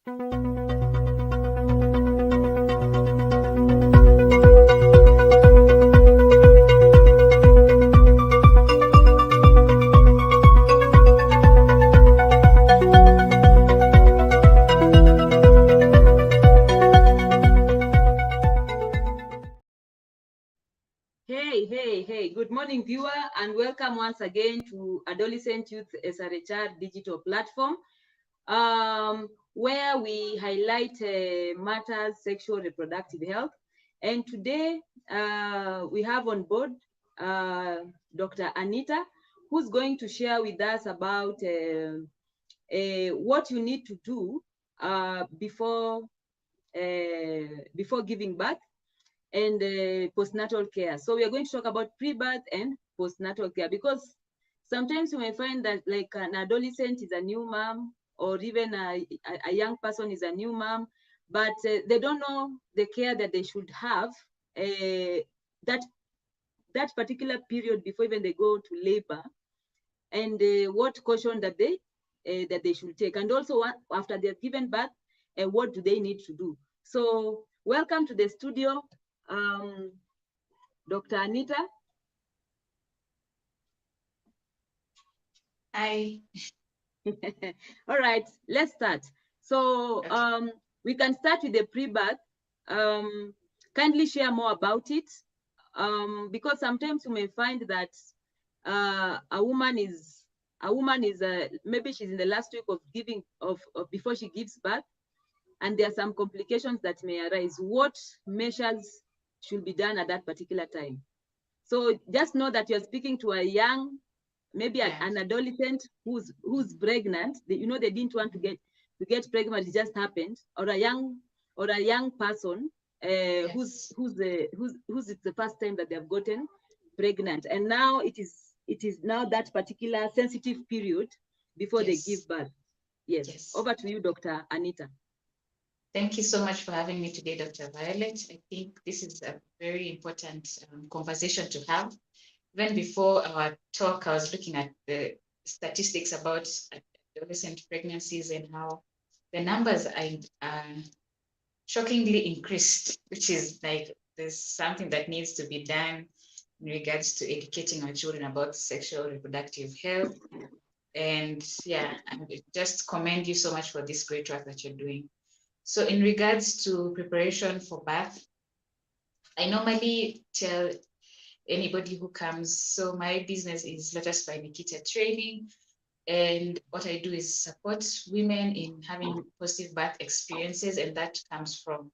Hey, good morning, viewer, and welcome once again to Adolescent Youth SRHR digital platform, where we highlight matters sexual reproductive health. And today we have on board Dr. Anita, who's going to share with us about what you need to do before giving birth and postnatal care. So we are going to talk about pre-birth and postnatal care, because sometimes you may find that like an adolescent is a new mom, or even a young person is a new mom, but they don't know the care that they should have that particular period before even they go to labor, and what caution that they should take, and also after they've given birth, what do they need to do. So welcome to the studio, Dr. Anita. Hi. All right, let's start. So we can start with the pre-birth. Kindly share more about it, because sometimes you may find that a woman is maybe she's in the last week of giving of before she gives birth, and there are some complications that may arise. What measures should be done at that particular time? So just know that you're speaking to a young, maybe an adolescent who's pregnant. They didn't want to get pregnant, it just happened, or a young person who's it's the first time that they have gotten pregnant, and now it is now that particular sensitive period before they give birth. Yes. Over to you, Dr. Anita. Thank you so much for having me today, Dr. Violet. I think this is a very important conversation to have. Even before our talk, I was looking at the statistics about adolescent pregnancies and how the numbers are shockingly increased, which is like there's something that needs to be done in regards to educating our children about sexual reproductive health. And yeah, I just commend you so much for this great work that you're doing. So in regards to preparation for birth, I normally tell anybody who comes, so my business is Lotus by Nikita Training, and what I do is support women in having positive birth experiences, and that comes from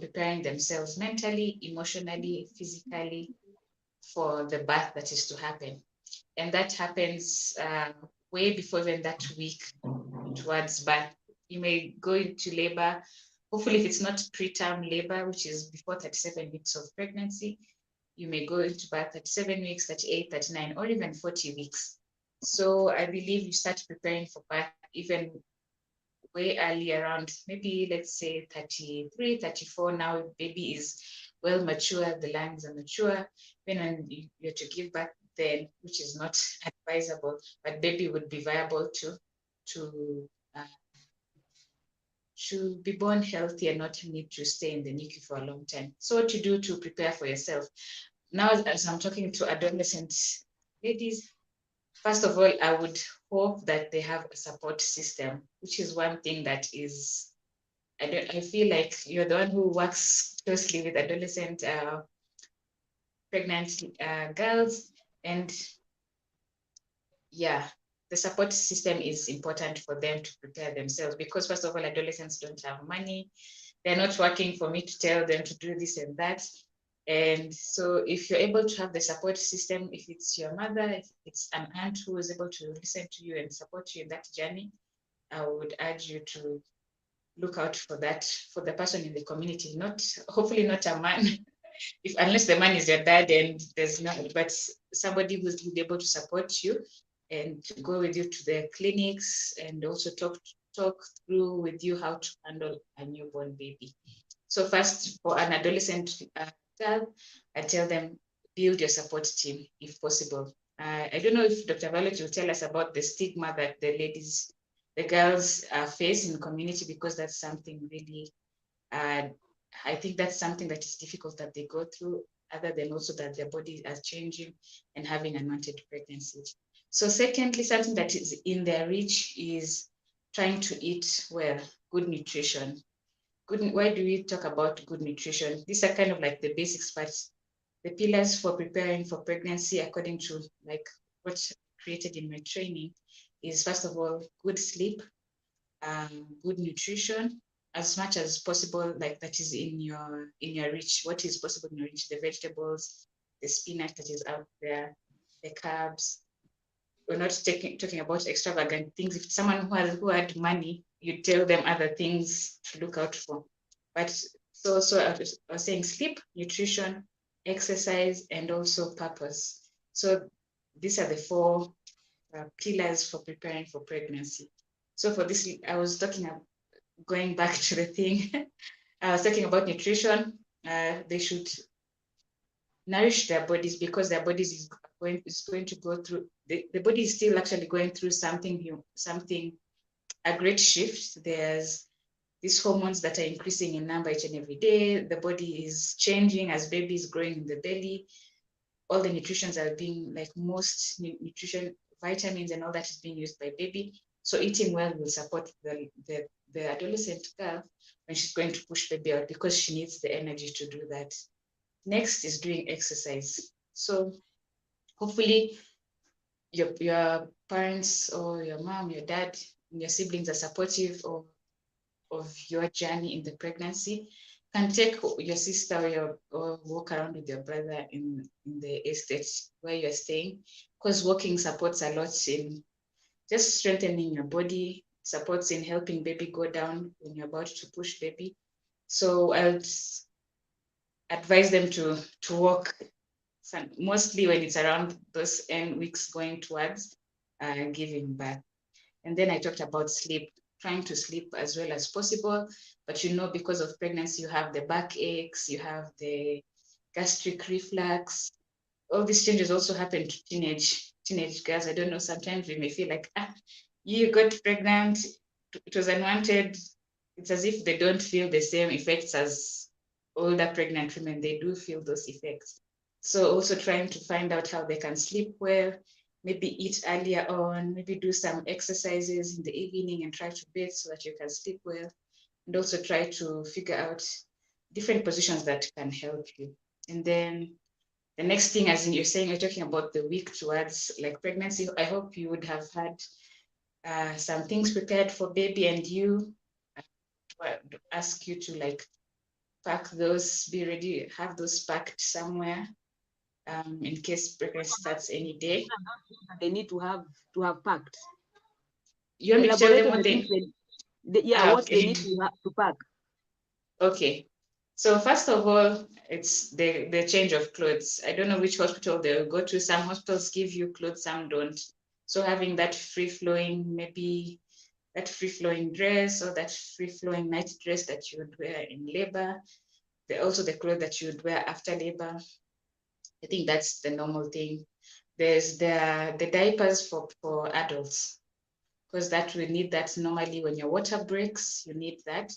preparing themselves mentally, emotionally, physically for the birth that is to happen. And that happens way before even that week towards birth. You may go into labor, hopefully if it's not preterm labor, which is before 37 weeks of pregnancy, you may go into birth 37 weeks, 38, 39, or even 40 weeks. So I believe you start preparing for birth even way early, around maybe let's say 33, 34. Now baby is well mature, the lungs are mature. When you're to give birth then, which is not advisable, but baby would be viable to be born healthy and not need to stay in the NICU for a long time. So what you do to prepare for yourself? Now, as I'm talking to adolescent ladies, first of all, I would hope that they have a support system, which is one thing that is, I feel like you're the one who works closely with adolescent pregnant girls, and yeah, the support system is important for them to prepare themselves, because first of all, adolescents don't have money. They're not working for me to tell them to do this and that. And so if you're able to have the support system, if it's your mother, if it's an aunt who is able to listen to you and support you in that journey, I would urge you to look out for that, for the person in the community, hopefully not a man, unless the man is your dad and there's no, but somebody who's able to support you and to go with you to the clinics and also talk through with you how to handle a newborn baby. So first, for an adolescent girl, I tell them, build your support team if possible. I don't know if Dr. Violet will tell us about the stigma that the ladies the girls face in community, because that's something really, I think that's something that is difficult that they go through, other than also that their bodies are changing and having unwanted pregnancies. So secondly, something that is in their reach is trying to eat well, good nutrition. Why do we talk about good nutrition? These are kind of like the basics, but the pillars for preparing for pregnancy, according to like what's created in my training, is first of all, good sleep, good nutrition, as much as possible, like that is in your reach. What is possible in your reach? The vegetables, the spinach that is out there, the carbs. We're not talking about extravagant things. If someone who had money, you tell them other things to look out for. But so I was saying sleep, nutrition, exercise, and also purpose. So these are the four pillars for preparing for pregnancy. So for this, I was talking about, going back to the thing, I was talking about nutrition. They should nourish their bodies, because their bodies is going to go through, the body is still actually going through something, a great shift. There's these hormones that are increasing in number each and every day. The body is changing as baby is growing in the belly. All the nutritions are being, like most nutrition, vitamins and all that is being used by baby. So eating well will support the adolescent girl when she's going to push baby out, because she needs the energy to do that. Next is doing exercise. So hopefully your parents or your mom, your dad, and your siblings are supportive of your journey in the pregnancy. Can take your sister or walk around with your brother in the estate where you're staying, because walking supports a lot in just strengthening your body, supports in helping baby go down when you're about to push baby. So I'll advise them to walk, mostly when it's around those end weeks going towards giving birth. And then I talked about sleep, trying to sleep as well as possible. But because of pregnancy, you have the back aches, you have the gastric reflux. All these changes also happen to teenage girls. I don't know, sometimes we may feel like, you got pregnant, it was unwanted. It's as if they don't feel the same effects as older pregnant women. They do feel those effects. So also trying to find out how they can sleep well, maybe eat earlier on, maybe do some exercises in the evening and try to bathe so that you can sleep well. And also try to figure out different positions that can help you. And then the next thing, as you're saying, you're talking about the week towards like pregnancy. I hope you would have had some things prepared for baby, and you ask you to like pack those, be ready, have those packed somewhere in case pregnancy starts any day. They need to have packed. You want me to tell Elaborate them on what the things what they okay. need to pack. Okay. So first of all, it's the change of clothes. I don't know which hospital they'll go to. Some hospitals give you clothes, some don't. So having that free-flowing, maybe that free-flowing dress or that free-flowing night dress that you would wear in labor. Also the clothes that you would wear after labor. I think that's the normal thing. There's the diapers for adults, because that we need that normally when your water breaks, you need that.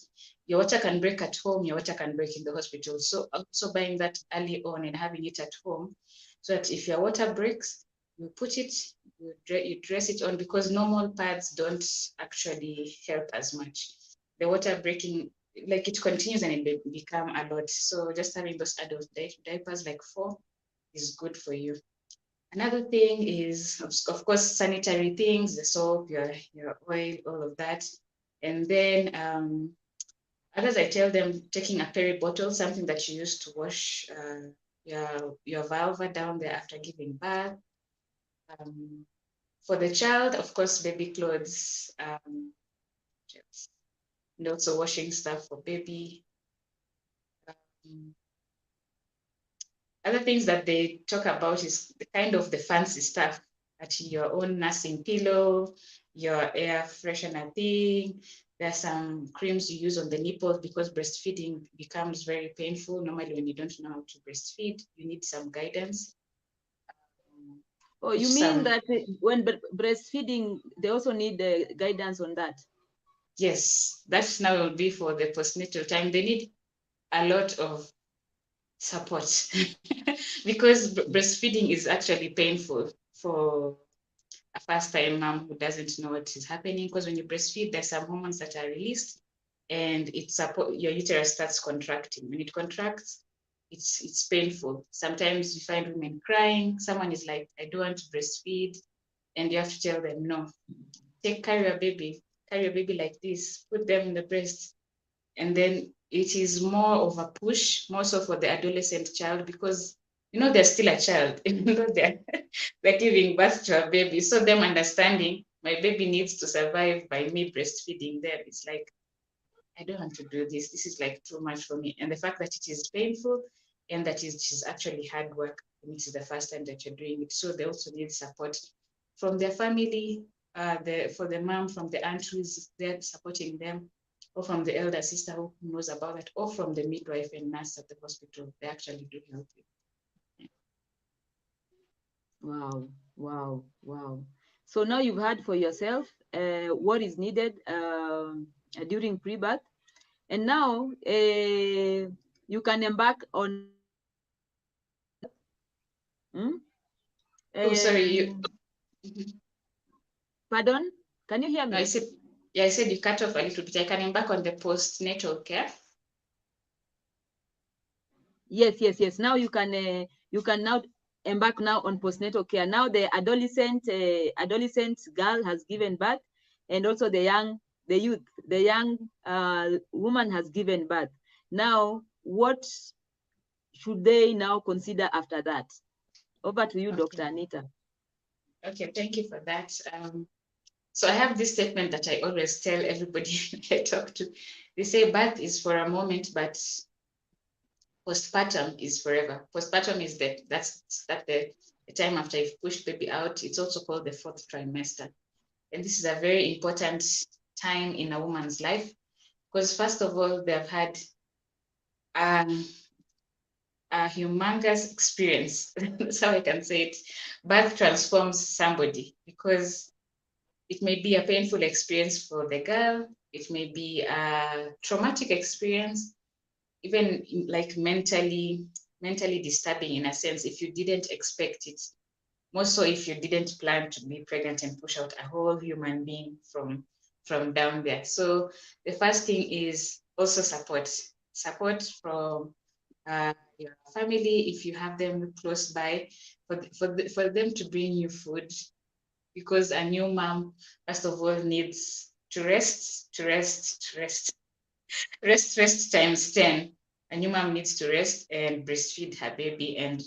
Your water can break at home, your water can break in the hospital. So also buying that early on and having it at home, so that if your water breaks, you put it, you dress it on, because normal pads don't actually help as much. The water breaking, like it continues and it become a lot. So just having those adult diapers like 4 is good for you. Another thing is, of course, sanitary things, the soap, your oil, all of that. And then others, I tell them taking a peri bottle, something that you use to wash your vulva down there after giving birth. For the child, of course, baby clothes, and also washing stuff for baby. Other things that they talk about is the kind of the fancy stuff, at your own nursing pillow, your air freshener thing. There are some creams you use on the nipples, because breastfeeding becomes very painful. Normally, when you don't know how to breastfeed, you need some guidance. Oh, you mean that when breastfeeding, they also need guidance on that? Yes, that now will be for the postnatal time. They need a lot of support because breastfeeding is actually painful for a first-time mom who doesn't know what is happening. Because when you breastfeed, there's some hormones that are released, and your uterus starts contracting. When it contracts, it's painful. Sometimes you find women crying. Someone is like, "I don't want to breastfeed," and you have to tell them, "No, carry your baby like this, put them in the breast." And then it is more of a push, more so for the adolescent child, because they're still a child, even though they're giving birth to a baby. So them understanding my baby needs to survive by me breastfeeding them, it's like, I don't want to do this. This is like too much for me. And the fact that it is painful and that it is actually hard work, and it is the first time that you're doing it. So they also need support from their family, for the mom, from the aunt who is there supporting them, or from the elder sister who knows about it, or from the midwife and nurse at the hospital. They actually do help you. Wow, wow, wow. So now you've heard for yourself what is needed during pre-birth, and now you can embark on hmm? Oh, sorry, you. Pardon? Can you hear No, I me? said, yeah, I said you cut off a little bit. I can embark on the postnatal care. Yes. Now you can now embark now on postnatal care. Now the adolescent girl has given birth, and also the young woman has given birth. Now, what should they now consider after that? Over to you, Okay. Dr. Anita. Okay, thank you for that. So I have this statement that I always tell everybody I talk to. They say birth is for a moment, but postpartum is forever. Postpartum is the time after you've pushed baby out. It's also called the fourth trimester. And this is a very important time in a woman's life because, first of all, they've had um, a humongous experience. That's how I can say it. Birth transforms somebody because it may be a painful experience for the girl. It may be a traumatic experience, even like mentally disturbing in a sense if you didn't expect it. More so if you didn't plan to be pregnant and push out a whole human being from down there. So the first thing is also support from your family if you have them close by, for them to bring you food, because a new mom, first of all, needs to rest times 10. A new mom needs to rest and breastfeed her baby and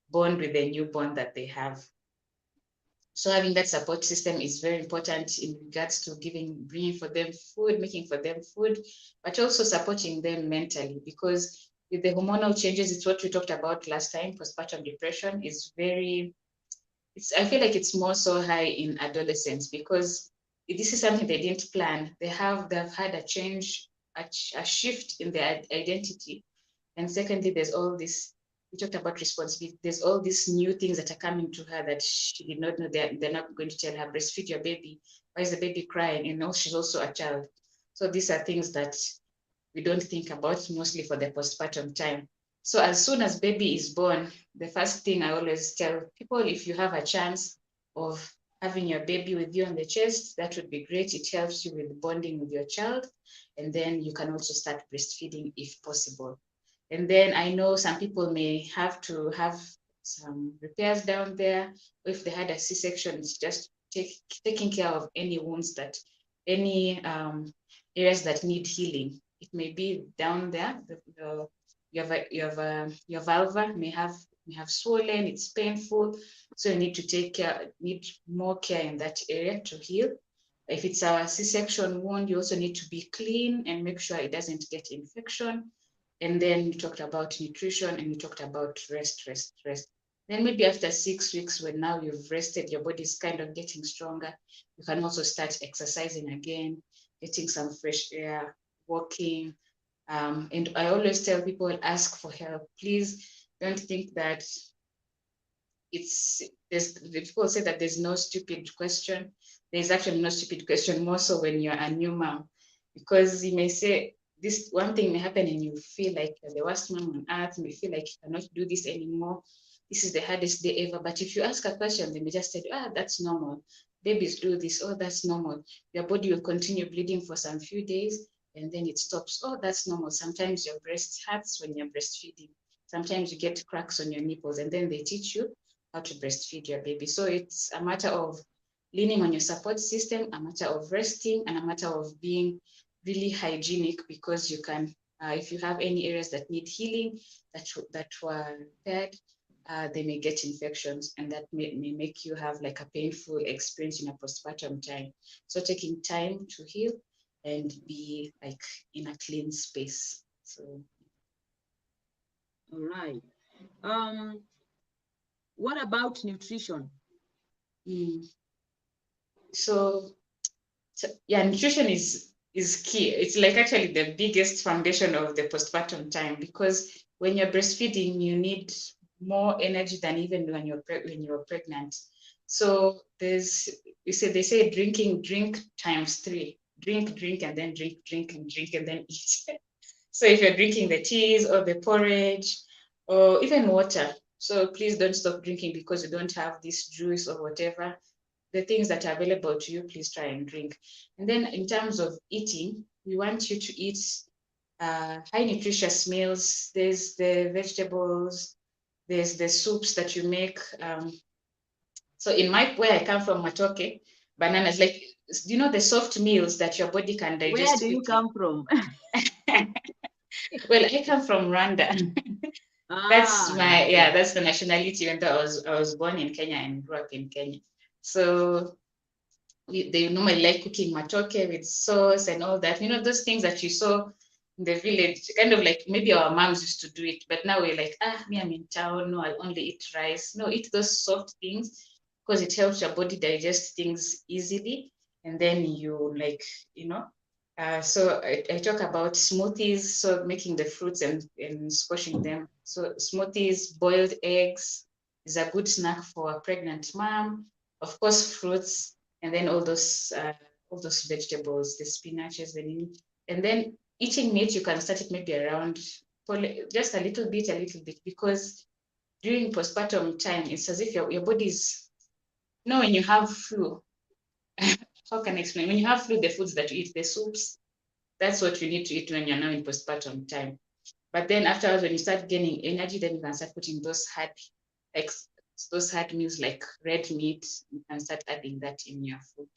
bond with the newborn that they have. So having that support system is very important in regards to bringing for them food, making for them food, but also supporting them mentally, because with the hormonal changes, it's what we talked about last time. Postpartum depression is I feel like it's more so high in adolescents because this is something they didn't plan. They've had a change, a shift in their identity. And secondly, there's all this, we talked about responsibility. There's all these new things that are coming to her that she did not know. They're not going to tell her, breastfeed your baby. Why is the baby crying? She's also a child. So these are things that we don't think about mostly for the postpartum time. So as soon as baby is born, the first thing I always tell people, if you have a chance of having your baby with you on the chest, that would be great. It helps you with bonding with your child. And then you can also start breastfeeding if possible. And then I know some people may have to have some repairs down there. If they had a C-section, it's just taking care of any wounds any areas that need healing. It may be down there. Your vulva may have swollen. It's painful, so you need to need more care in that area to heal. If it's a C-section wound, you also need to be clean and make sure it doesn't get infection. And then you talked about nutrition and you talked about rest. Then maybe after 6 weeks, when now you've rested, your body's kind of getting stronger, you can also start exercising again, getting some fresh air, walking. And I always tell people, ask for help. Please don't think that people say that there's no stupid question. There's actually no stupid question, more so when you're a new mom, because you may say this one thing may happen and you feel like you're the worst mom on earth, you may feel like you cannot do this anymore. This is the hardest day ever. But if you ask a question, they may just say, that's normal. Babies do this. Oh, that's normal. Your body will continue bleeding for some few days and then it stops. Oh, that's normal. Sometimes your breast hurts when you're breastfeeding. Sometimes you get cracks on your nipples, and then they teach you how to breastfeed your baby. So it's a matter of leaning on your support system, a matter of resting, and a matter of being really hygienic, because you can, if you have any areas that need healing that were repaired, they may get infections, and that may make you have like a painful experience in a postpartum time. So taking time to heal and be like in a clean space. So. All right. What about nutrition? So yeah, nutrition is key. It's like actually the biggest foundation of the postpartum time, because when you're breastfeeding, you need more energy than even when you're pregnant. So they say drink times 3. Drink, and then drink, and then eat. So if you're drinking the teas or the porridge or even water, so please don't stop drinking because you don't have this juice or whatever. The things that are available to you, please try and drink. And then in terms of eating, we want you to eat high nutritious meals. There's the vegetables, there's the soups that you make. So in where I come from, Matoke, bananas, like, the soft meals that your body can digest Where do quickly. you come from? Well, I come from Rwanda. That's that's the nationality, even though I was born in Kenya and grew up in Kenya. So they normally like cooking matoke with sauce and all that. Those things that you saw in the village, kind of like maybe our moms used to do it, but now we're like, me, I'm in town. No, I'll only eat rice. No, eat those soft things, because it helps your body digest things easily. And then you so I talk about smoothies, so making the fruits and squashing them. So smoothies, boiled eggs is a good snack for a pregnant mom. Of course, fruits, and then all those vegetables, the spinaches, and then eating meat, you can start it maybe around just a little bit, because during postpartum time, it's as if your body is, when you have flu, how can I explain? When you have flu, the foods that you eat, the soups, that's what you need to eat when you're now in postpartum time. But then afterwards, when you start gaining energy, then you can start putting those hard meals like red meat. You can start adding that in your food,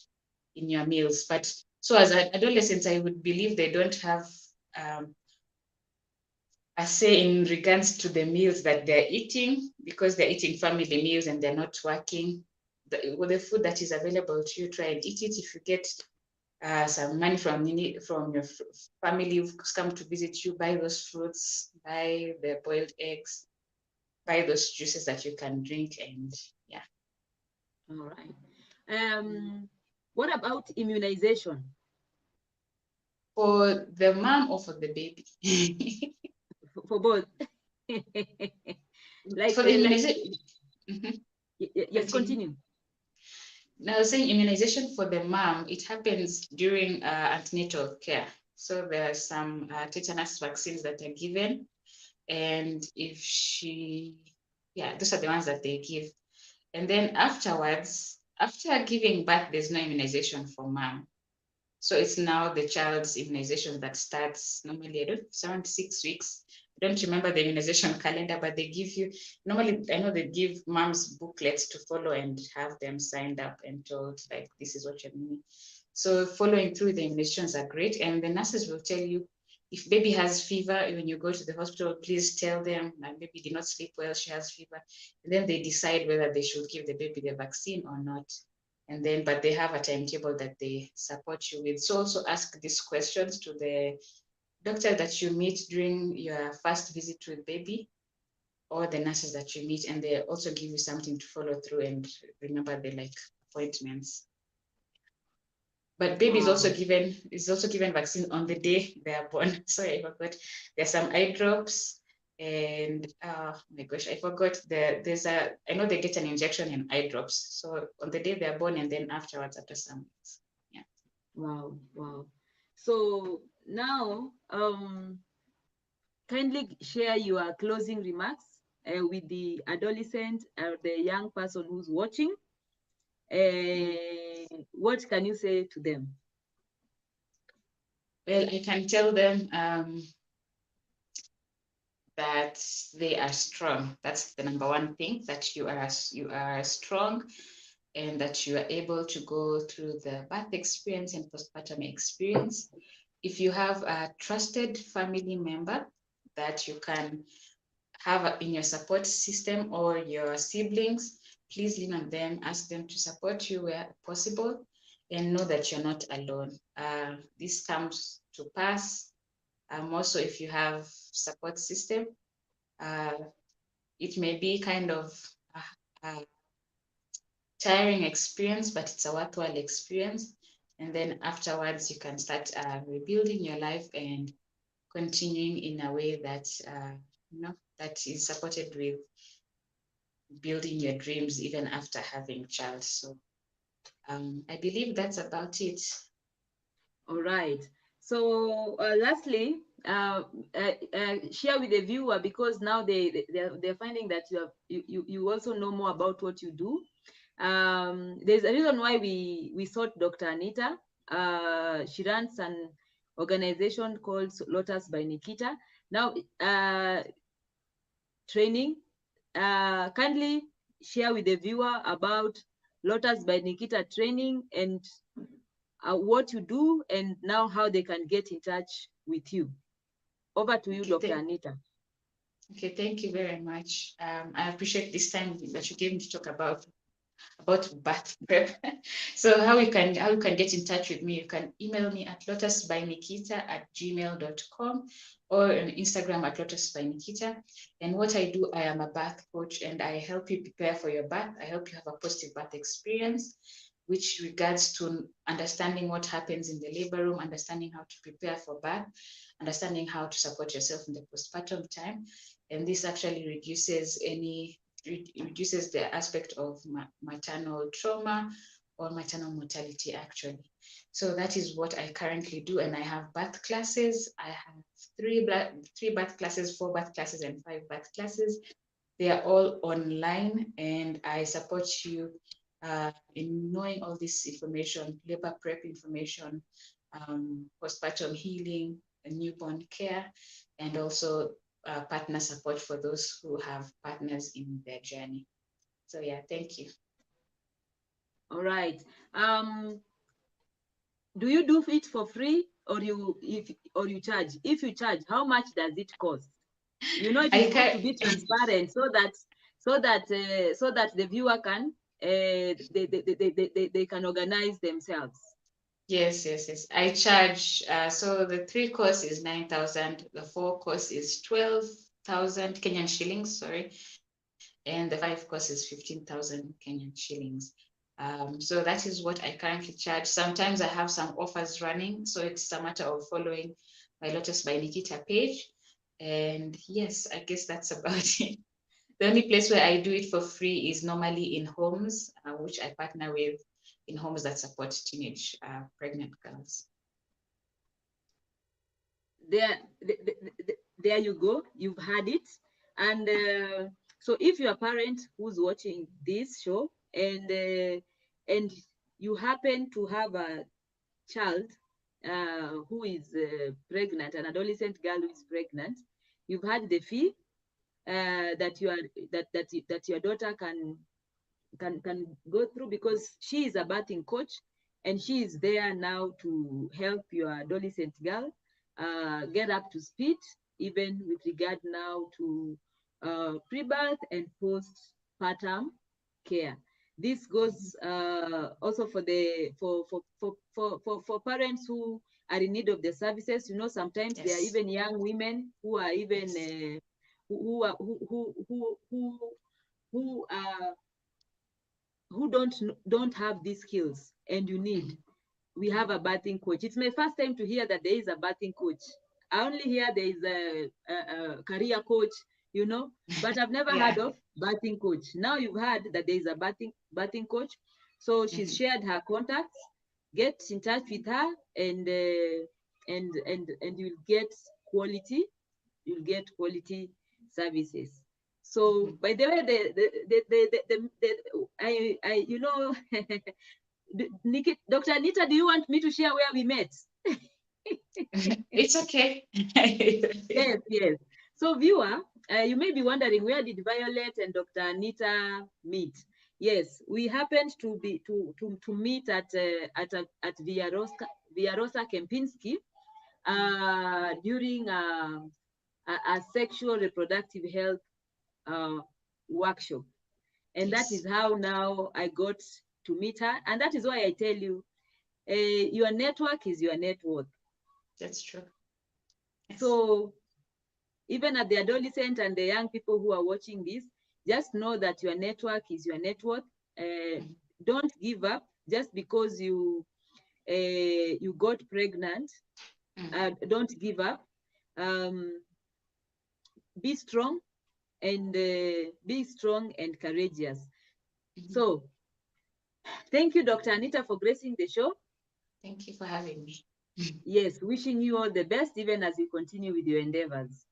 in your meals. But so as adolescents, I would believe they don't have a say in regards to the meals that they're eating, because they're eating family meals and they're not working. The food that is available to you, try and eat it. If you get some money from your family who've come to visit you, buy those fruits, buy the boiled eggs, buy those juices that you can drink, and yeah. All right. What about immunization? For the mom or for the baby? For both. For the immunization. Yes, continue. Now, saying immunization for the mom, it happens during antenatal care. So there are some tetanus vaccines that are given, and those are the ones that they give. And then afterwards, after giving birth, there's no immunization for mom. So it's now the child's immunization that starts normally, around 6 weeks. I don't remember the immunization calendar, but they give you, normally, I know they give moms booklets to follow and have them signed up and told, like, this is what you're doing. So following through the immunizations are great. And the nurses will tell you, if baby has fever, when you go to the hospital, please tell them that baby did not sleep well, she has fever. And then they decide whether they should give the baby the vaccine or not. And then, but they have a timetable that they support you with. So also ask these questions to the doctor that you meet during your first visit with baby, or the nurses that you meet, and they also give you something to follow through and remember the appointments. But baby is also given vaccine on the day they are born. Sorry, I forgot. There's some eye drops And oh my gosh, I forgot I know they get an injection in eye drops. So on the day they're born and then afterwards after some weeks. Yeah. Wow, wow. So now, kindly share your closing remarks with the adolescent or the young person who's watching. What can you say to them? Well, I can tell them that they are strong. That's the number one thing, that you are strong, and that you are able to go through the birth experience and postpartum experience. If you have a trusted family member that you can have in your support system, or your siblings, please lean on them, ask them to support you where possible, and know that you're not alone. This comes to pass. Also, if you have support system, it may be kind of a tiring experience, but it's a worthwhile experience. And then afterwards, you can start rebuilding your life and continuing in a way that that is supported with building your dreams even after having a child. So I believe that's about it. All right. So lastly, share with the viewer, because now they're finding that you also know more about what you do. There's a reason why we sought Dr. Anita. She runs an organization called Lotus by Nikita. Now, training. Kindly share with the viewer about Lotus by Nikita training and what you do, and now how they can get in touch with you. Over to you, Dr. Anita. Okay, thank you very much. I appreciate this time that you gave me to talk about birth prep. So how you can get in touch with me, you can email me at lotusbynikita@gmail.com, or on Instagram at lotusbynikita. And what I do, I am a birth coach, and I help you prepare for your birth. I help you have a positive birth experience, which regards to understanding what happens in the labor room, understanding how to prepare for birth, understanding how to support yourself in the postpartum time. And this actually reduces the aspect of maternal trauma or maternal mortality, actually. So that is what I currently do. And I have birth classes. I have three birth classes, 4 birth classes, and 5 birth classes. They are all online, and I support you in knowing all this information: labor prep information, postpartum healing, newborn care, and also partner support for those who have partners in their journey. So yeah, thank you. All right. Do you do it for free, or you charge? If you charge, how much does it cost? You know, it is good to be transparent, so that the viewer can they can organize themselves. Yes. I charge. So the 3 course is 9,000. The 4 course is 12,000 Kenyan shillings. Sorry, and the 5 course is 15,000 Kenyan shillings. So that is what I currently charge. Sometimes I have some offers running, so it's a matter of following my Lotus by Nikita page. And yes, I guess that's about it. The only place where I do it for free is normally in homes, which I partner with, in homes that support teenage pregnant girls. There you go. You've had it. And so if you're a parent who's watching this show, and you happen to have a child who is pregnant, an adolescent girl who is pregnant, you've had the fee that your daughter can go through, because she is a birthing coach, and she is there now to help your adolescent girl get up to speed, even with regard now to pre-birth and postpartum care. This goes also for parents who are in need of the services. You know, sometimes there are even young women who are even who don't have these skills, and you need. We have a birthing coach. It's my first time to hear that there is a birthing coach. I only hear there is a career coach, you know, but I've never heard of birthing coach. Now you've heard that there is a birthing coach. So she's shared her contacts. Get in touch with her, and you'll get quality services. So by the way, I you know, Dr. Anita, do you want me to share where we met? It's okay. Yes. So viewer, you may be wondering, where did Violet and Dr. Anita meet? Yes, we happened to meet at Villarosa Kempinski during a sexual reproductive health workshop. And that is how now I got to meet her. And that is why I tell you, your network is your net worth. That's true. Yes. So even at the adolescent and the young people who are watching this, just know that your network is your net worth. Don't give up just because you got pregnant. Don't give up. Be strong and courageous. So thank you, Dr. Anita, for gracing the show. Thank you for having me. Yes, wishing you all the best, even as you continue with your endeavors.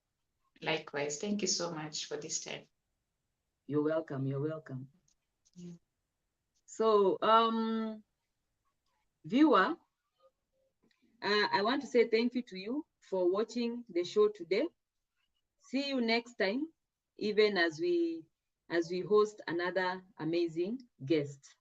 Likewise. Thank you so much for this time. You're welcome. You're welcome. So, viewer, I want to say thank you to you for watching the show today. See you next time, even as we host another amazing guest.